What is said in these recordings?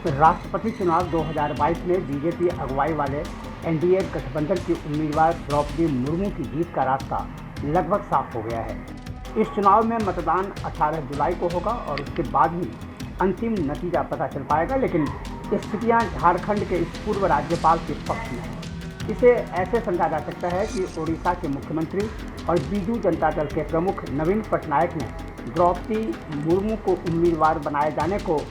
राष्ट्रपति चुनाव 2022 में बीजेपी अगुवाई वाले एनडीए गठबंधन की उम्मीदवार द्रौपदी मुर्मू की जीत का रास्ता लगभग साफ हो गया है। इस चुनाव में मतदान 18 जुलाई को होगा और उसके बाद ही अंतिम नतीजा पता चल पाएगा, लेकिन स्थितियां झारखंड के इस पूर्व राज्यपाल के पक्ष में हैं। इसे ऐसे समझा जा सकता है कि ओडिशा के मुख्यमंत्री और बीजू जनता दल के प्रमुख नवीन पटनायक ने द्रौपदी मुर्मू को उम्मीदवार बनाए जाने को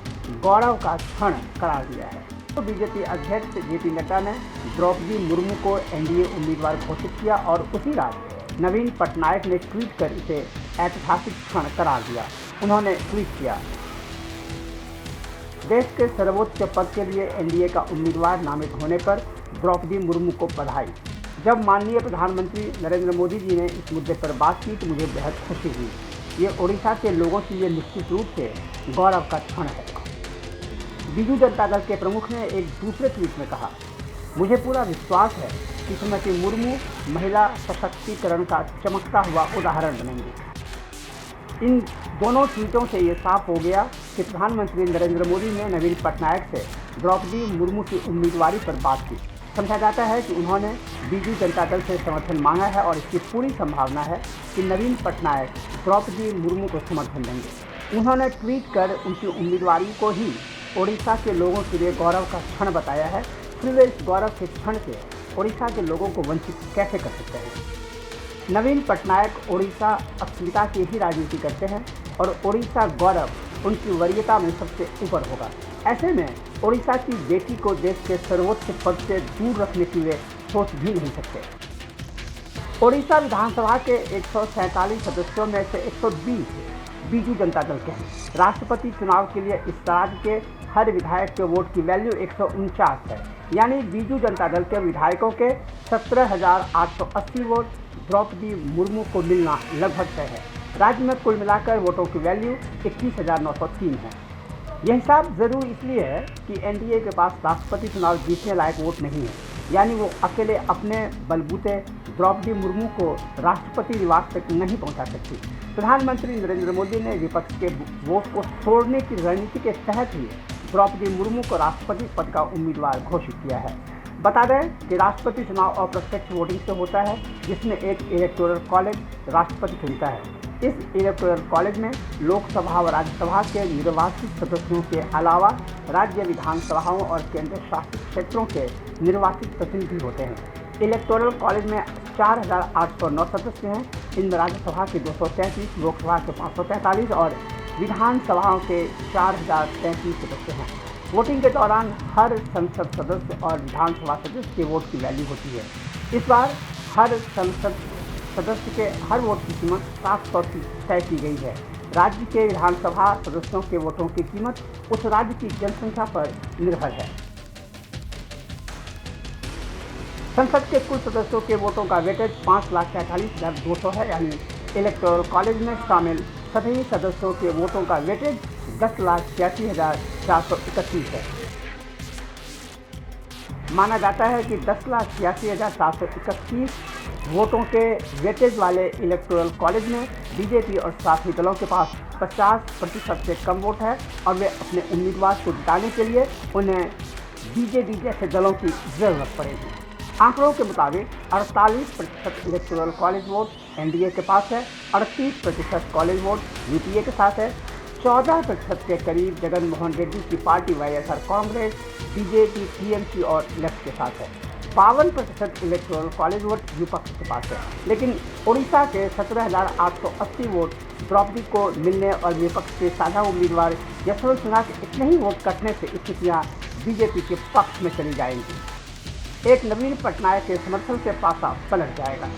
गौरव का क्षण करार दिया है। तो बीजेपी अध्यक्ष जेपी नड्डा ने द्रौपदी मुर्मू को एनडीए उम्मीदवार घोषित किया और उसी रात नवीन पटनायक ने ट्वीट कर इसे ऐतिहासिक क्षण करार दिया। उन्होंने ट्वीट किया, देश के सर्वोच्च पद के लिए एनडीए का उम्मीदवार नामित होने पर द्रौपदी मुर्मू को बधाई। जब माननीय प्रधानमंत्री नरेंद्र मोदी जी ने इस मुद्दे पर बात की तो मुझे बेहद खुशी हुई। ये ओडिशा के लोगों के लिए निश्चित रूप से गौरव का क्षण है। बीजू जनता दल के प्रमुख ने एक दूसरे ट्वीट में कहा, मुझे पूरा विश्वास है कि श्रीमती मुर्मू महिला सशक्तिकरण का चमकता हुआ उदाहरण बनेंगी। इन दोनों ट्वीटों से ये साफ हो गया कि प्रधानमंत्री नरेंद्र मोदी ने नवीन पटनायक से द्रौपदी मुर्मू की उम्मीदवारी पर बात की। समझा जाता है कि उन्होंने बीजू जनता दल से समर्थन मांगा है और इसकी पूरी संभावना है कि नवीन पटनायक द्रौपदी मुर्मू को समर्थन देंगे। उन्होंने ट्वीट कर उनकी उम्मीदवारी को ही ओडिशा के लोगों के लिए गौरव का क्षण बताया है। फिर वे इस गौरव के क्षण से ओडिशा के लोगों को वंचित कैसे कर सकते हैं। नवीन पटनायक ओडिशा अस्मिता की ही राजनीति करते हैं और ओडिशा गौरव उनकी वरीयता में सबसे ऊपर होगा। ऐसे में ओडिशा की बेटी को देश के सर्वोच्च पद से दूर रखने की वे सोच भी नहीं सकते। ओडिशा विधानसभा के 147 सदस्यों में से 120 बीजू जनता दल के हैं। राष्ट्रपति चुनाव के लिए इस राज्य के हर विधायक के वोट की वैल्यू 149 है, यानी बीजू जनता दल के विधायकों के 17,880 वोट द्रौपदी मुर्मू को मिलना लगभग तय है। राज्य में कुल मिलाकर वोटों की वैल्यू 21,903 है। यह हिसाब जरूर इसलिए है कि एनडीए के पास राष्ट्रपति चुनाव जीतने लायक वोट नहीं है, यानी वो अकेले अपने बलबूते द्रौपदी मुर्मू को राष्ट्रपति निवास तक नहीं पहुंचा सकती। प्रधानमंत्री नरेंद्र मोदी ने विपक्ष के वोट को छोड़ने की रणनीति के तहत ही द्रौपदी मुर्मू को राष्ट्रपति पद का उम्मीदवार घोषित किया है। बता दें कि राष्ट्रपति चुनाव अप्रत्यक्ष वोटिंग से होता है, जिसमें एक इलेक्टोरल कॉलेज राष्ट्रपति चुनता है। इस इलेक्टोरल कॉलेज में लोकसभा व राज्यसभा के निर्वाचित सदस्यों के अलावा राज्य विधानसभाओं और केंद्र शासित क्षेत्रों के निर्वाचित प्रतिनिधि होते हैं। इलेक्टोरल कॉलेज में 4,809 सदस्य हैं। इनमें राज्यसभा के 233, लोकसभा के 543 और विधानसभाओं के 4,033 सदस्य हैं। वोटिंग के दौरान हर संसद सदस्य और विधानसभा सदस्य के वोट की वैल्यू होती है। इस बार हर संसद सदस्य के हर वोट की कीमत 700 तय की गई है। राज्य के विधानसभा सदस्यों के वोटों की कीमत उस राज्य की जनसंख्या पर निर्भर है। संसद के कुल सदस्यों के वोटों का वेटेज 5,43,200 है, यानी इलेक्टोरल कॉलेज में शामिल सभी सदस्यों के वोटों का वेटेज 10,86,431 है। माना जाता है कि 10,86,431 वोटों के वेटेज वाले इलेक्टोरल कॉलेज में बीजेपी और साथी दलों के पास 50% से कम वोट है और वे अपने उम्मीदवार को जिताने के लिए उन्हें बीजेडी जैसे दलों की जरूरत पड़ेगी। आंकड़ों के मुताबिक 48% इलेक्टोरल कॉलेज वोट एनडीए के पास है, 38% कॉलेज वोट यूपीए के साथ है, 14% के करीब जगन मोहन रेड्डी की party YSR Congress, BJP, TMC और लेफ्ट के साथ है। 52% इलेक्टोरल कॉलेज वोट विपक्ष के पास है। लेकिन ओडिशा के 17,880 वोट द्रौपदी को मिलने और विपक्ष के साझा उम्मीदवार यशवंत सिन्हा के इतने ही वोट कटने से स्थितियाँ बीजेपी के पक्ष में चली जाएंगी। एक नवीन पटनायक के समर्थन से पासा पलट जाएगा।